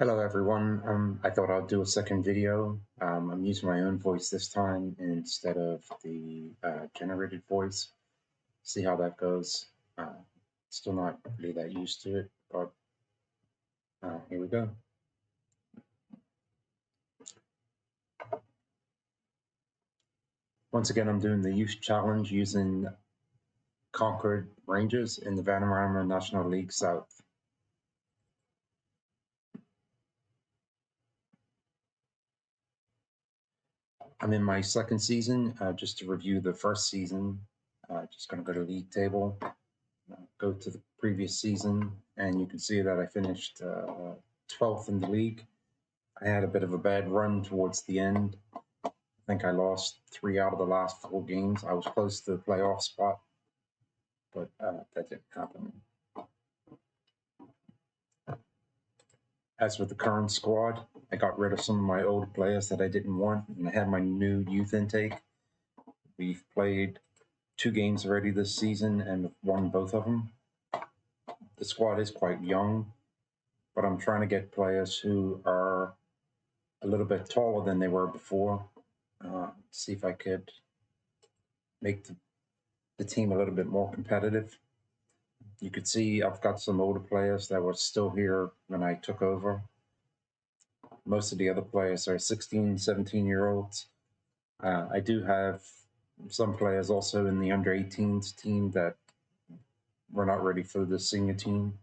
Hello everyone, I thought I'd do a second video. I'm using my own voice this time instead of the generated voice. See how that goes. Still not really that used to it, but here we go. Once again, I'm doing the youth challenge using Concord Rangers in the Vanarama National League South. I'm in my second season. Just to review the first season, just going to go to league table, go to the previous season, and you can see that I finished 12th in the league. I had a bit of a bad run towards the end. I think I lost 3 out of the last 4 games. I was close to the playoff spot, but that didn't happen. As with the current squad, I got rid of some of my old players that I didn't want, and I had my new youth intake. We've played 2 games already this season and won both of them. The squad is quite young, but I'm trying to get players who are a little bit taller than they were before. See if I could make the team a little bit more competitive. You could see I've got some older players that were still here when I took over. Most of the other players are 16, 17-year-olds. I do have some players also in the under 18s team that were not ready for the senior team.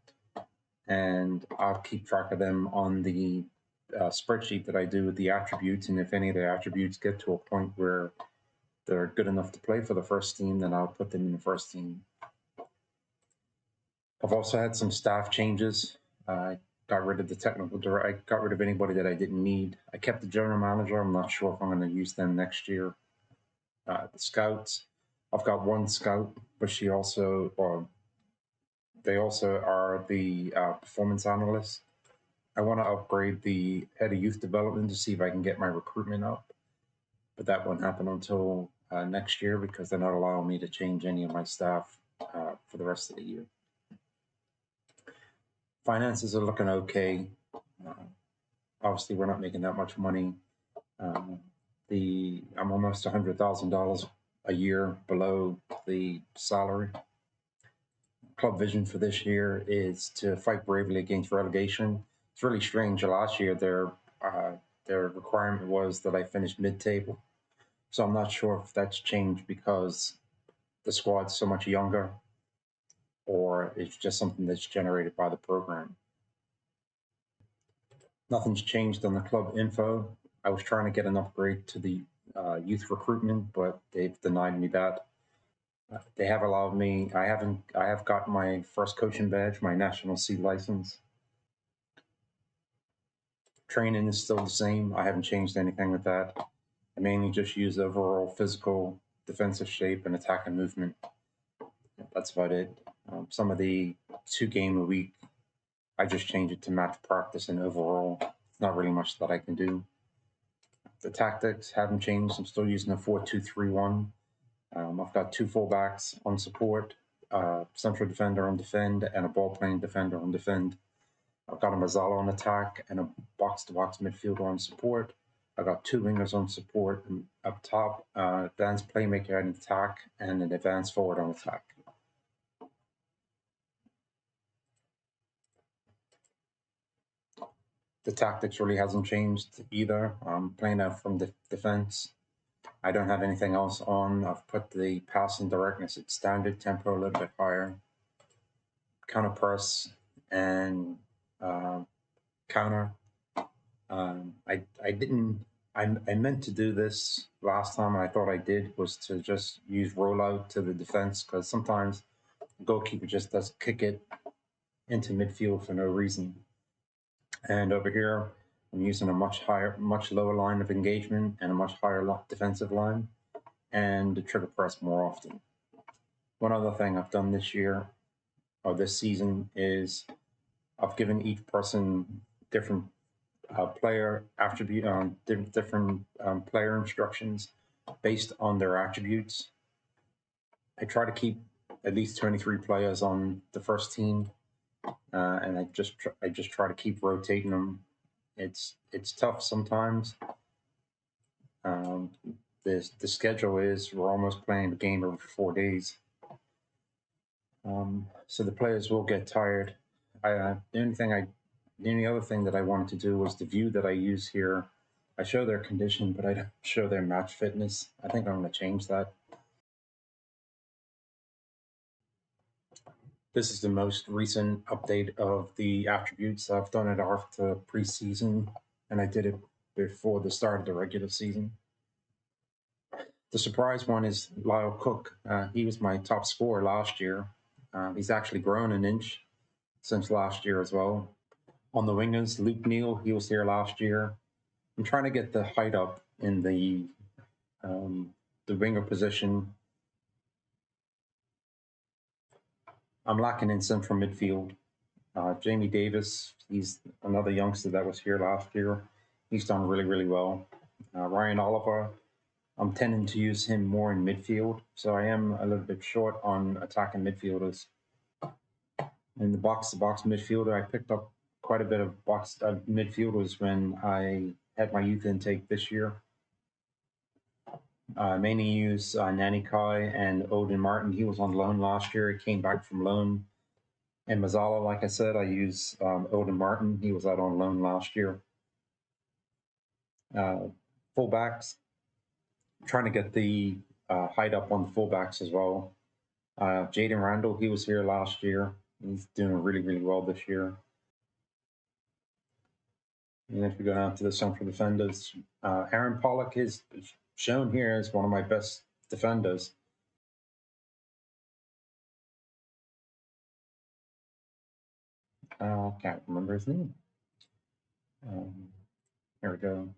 And I'll keep track of them on the spreadsheet that I do with the attributes. And if any of the attributes get to a point where they're good enough to play for the first team, then I'll put them in the first team. I've also had some staff changes. I got rid of the technical director. I got rid of anybody that I didn't need. I kept the general manager. I'm not sure if I'm going to use them next year. The scouts, I've got one scout, but they also are the performance analysts. I want to upgrade the head of youth development to see if I can get my recruitment up, but that won't happen until next year because they're not allowing me to change any of my staff for the rest of the year. Finances are looking okay. Obviously, we're not making that much money. I'm almost $100,000 a year below the salary. Club vision for this year is to fight bravely against relegation. It's really strange. Last year, their requirement was that I finish mid-table. So I'm not sure if that's changed because the squad's so much younger, or it's just something that's generated by the program. Nothing's changed on the club info. I was trying to get an upgrade to the youth recruitment, but they've denied me that. They have allowed me. I have gotten my first coaching badge, my National C license. Training is still the same. I haven't changed anything with that. I mainly just use overall physical, defensive shape, and attack and movement. That's about it. Some of the 2 game a week, I just change it to match practice and overall. It's not really much that I can do. The tactics haven't changed. I'm still using a 4-2-3-1. I've got 2 fullbacks on support, central defender on defend, and a ball-playing defender on defend. I've got a Mazzala on attack and a box-to-box midfielder on support. I've got 2 wingers on support, and up top, advanced playmaker on attack and an advanced forward on attack. The tactics really hasn't changed either. I'm playing out from the defense. I don't have anything else on. I've put the passing directness at standard, tempo a little bit higher, counter press, and counter. I meant to do this last time, and I thought I did, was to just use rollout to the defense, because sometimes the goalkeeper just does kick it into midfield for no reason. And over here, I'm using a much lower line of engagement and a much higher defensive line, and the trigger press more often. One other thing I've done this year, or this season, is I've given each person different player attribute, different player instructions based on their attributes. I try to keep at least 23 players on the first team, and I just try to keep rotating them it's tough sometimes. The schedule is we're almost playing the game every 4 days, so the players will get tired. The only other thing that I wanted to do was the view that I use here. I show their condition, but I don't show their match fitness. I think I'm going to change that. This is the most recent update of the attributes. I've done it after preseason, and I did it before the start of the regular season. The surprise one is Lyle Cook. He was my top scorer last year. He's actually grown an inch since last year as well. On the wingers, Luke Neal, he was here last year. I'm trying to get the height up in the winger position. I'm lacking in central midfield. Jamie Davis, he's another youngster that was here last year. He's done really, really well. Ryan Oliver, I'm tending to use him more in midfield, so I am a little bit short on attacking midfielders. In the box-to-box midfielder, I picked up quite a bit of midfielders when I had my youth intake this year. Mainly use Nani Kai and Odin Martin. He was on loan last year. He came back from loan. And Mazzala, like I said, I use Odin Martin. He was out on loan last year. Fullbacks, trying to get the height up on the fullbacks as well. Jaden Randall, he was here last year. He's doing really, really well this year. And if we go down to the central defenders, Aaron Pollock is shown here as one of my best defenders. Can't remember his name. Here we go.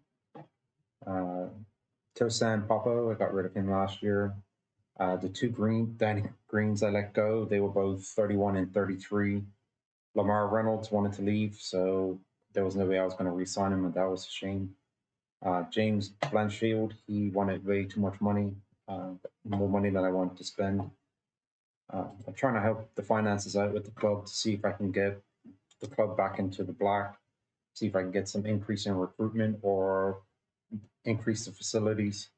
Tosan Popo, I got rid of him last year. The two Danny Greens I let go, they were both 31 and 33. Lamar Reynolds wanted to leave, so there was no way I was going to re-sign him, and that was a shame. James Blanchfield, he wanted way too much money, more money than I wanted to spend. I'm trying to help the finances out with the club to see if I can get the club back into the black, see if I can get some increase in recruitment or increase the facilities.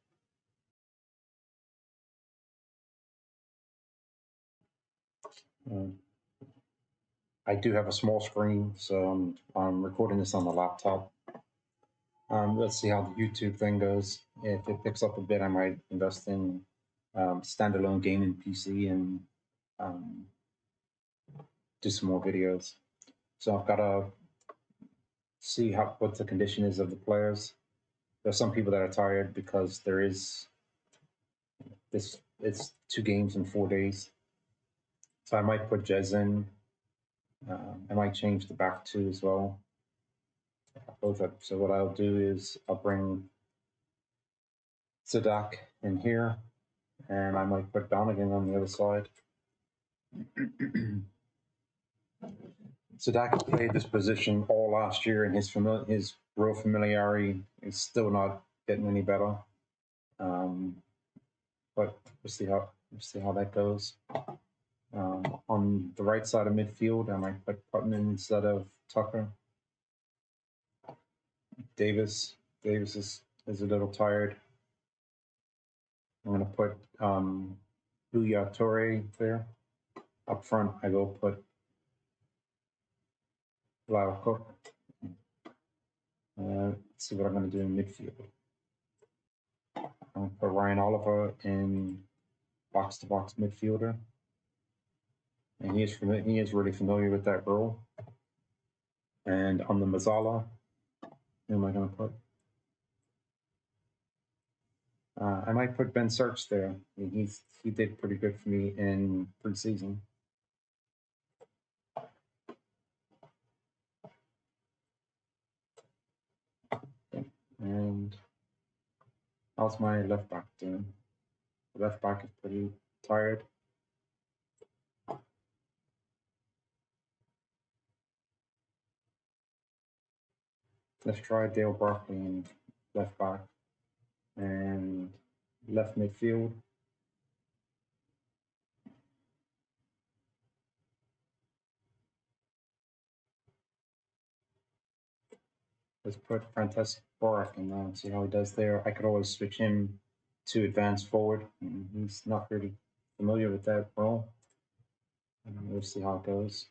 I do have a small screen, so I'm recording this on the laptop. Let's see how the YouTube thing goes. If it picks up a bit, I might invest in standalone gaming PC and do some more videos. So I've got to see what the condition is of the players. There's some people that are tired because there is it's 2 games in 4 days. So I might put Jez in. I might change the back 2 as well. Both up. So what I'll do is I'll bring Sadak in here, and I might put Donegan on the other side. Sadak played this position all last year, and his real familiarity is still not getting any better. But we'll see how that goes. On the right side of midfield, I might put Putman instead of Tucker. Davis is a little tired. I'm going to put Bouya Toure there. Up front, I will put Lyle Cook. Let's see what I'm going to do in midfield. I'm going to put Ryan Oliver in box-to-box midfielder. And he is really familiar with that role. And on the Mazzala, who am I going to put? I might put Ben Search there. He did pretty good for me in preseason. And how's my left back doing? The left back is pretty tired. Let's try Dale Barkley in left back and left midfield. Let's put Fantastic Borak in there, see how he does there. I could always switch him to advance forward. He's not really familiar with that role. We'll see how it goes.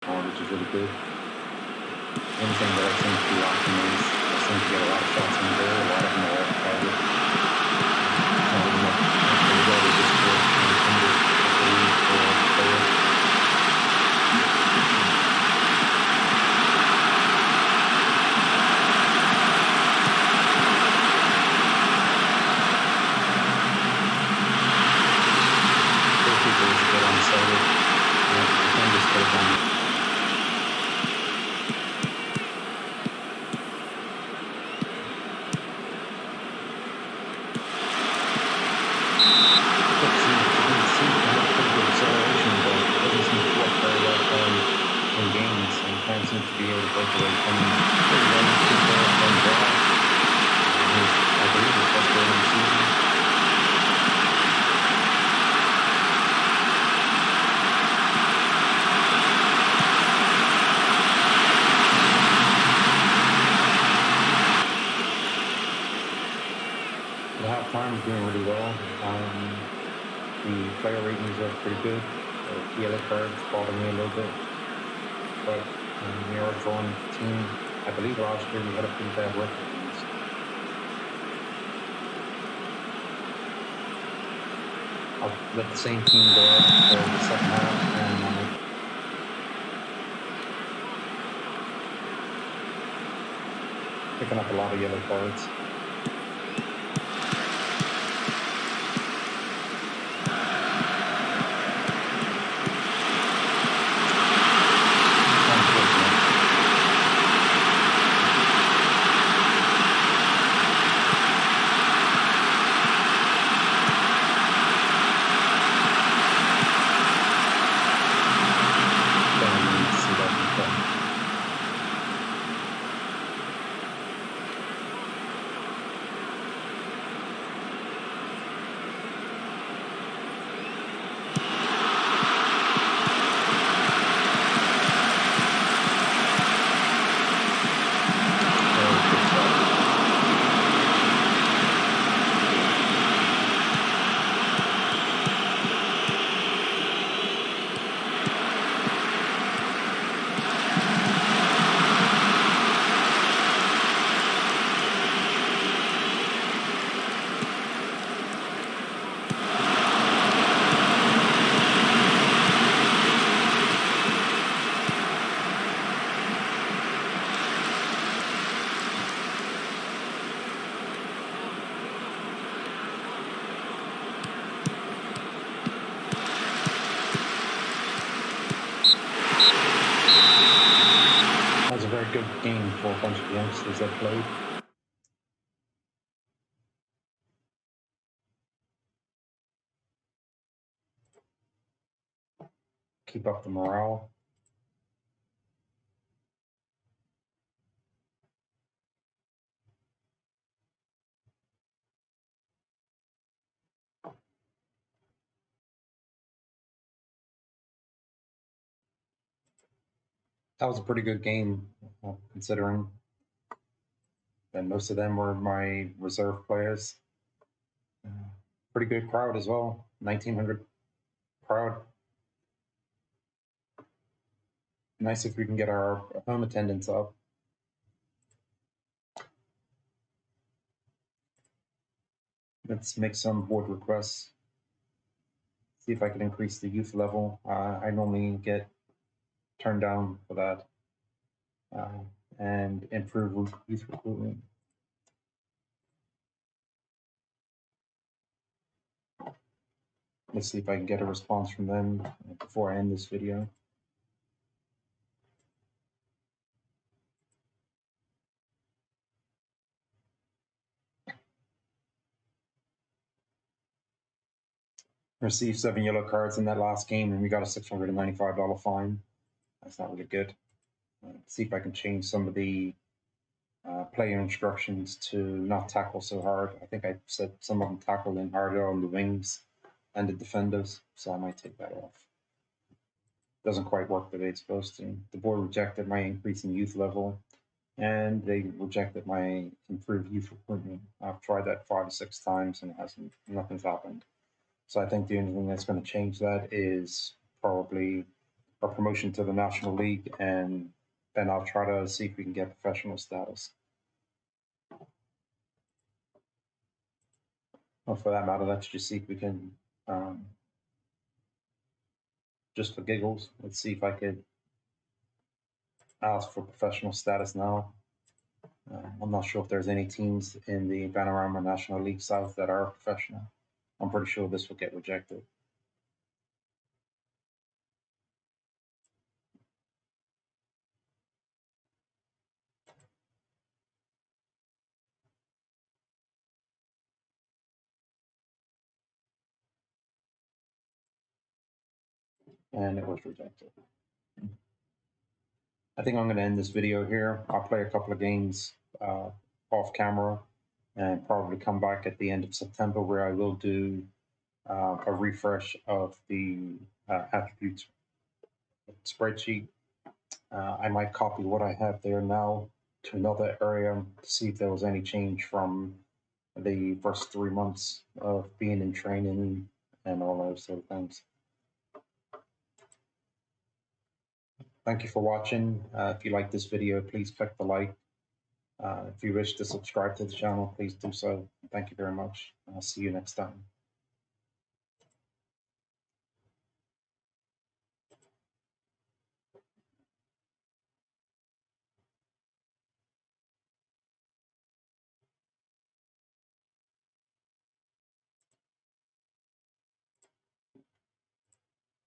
Which is really good. One thing that I seem to be lacking is I seem to get a lot of shots on goal, a lot of them are off target. Not enough to really just work intended for players. Goalkeeper is a bit unsighted. You can just put it down. Seems to be able to break away from pretty well from Brock. I believe his best goal of the season. At halftime, we're doing really well. The player ratings are pretty good. The yellow cards bother me a little bit, but we are a drawn team. I believe last year we had a pretty bad record. I'll let the same team go out for the second half and picking up a lot of yellow cards. Good game for a bunch of youngsters that played. Keep up the morale. That was a pretty good game, considering that most of them were my reserve players. Pretty good crowd as well, 1,900 crowd. Nice if we can get our home attendance up. Let's make some board requests. See if I can increase the youth level. I normally get turned down for that. And improve youth recruitment. Let's see if I can get a response from them before I end this video. Received 7 yellow cards in that last game, and we got a $695 fine. That's not really good. Let's see if I can change some of the player instructions to not tackle so hard. I think I said some of them tackle in harder on the wings. and the defenders, so I might take that off. Doesn't quite work the way it's supposed to. The board rejected my increase in youth level, and they rejected my improved youth recruitment. I've tried that 5 or 6 times and nothing's happened. So I think the only thing that's going to change that is probably a promotion to the National League, and then I'll try to see if we can get professional status. Or for that matter, let's just see if we can, just for giggles, let's see if I could ask for professional status now. I'm not sure if there's any teams in the Panorama National League South that are professional. I'm pretty sure this will get rejected. And it was rejected. I think I'm going to end this video here. I'll play a couple of games off camera and probably come back at the end of September where I will do a refresh of the attributes spreadsheet. I might copy what I have there now to another area to see if there was any change from the first 3 months of being in training and all those sort of things. Thank you for watching. If you like this video, please click the like. If you wish to subscribe to the channel, please do so. Thank you very much. I'll see you next time.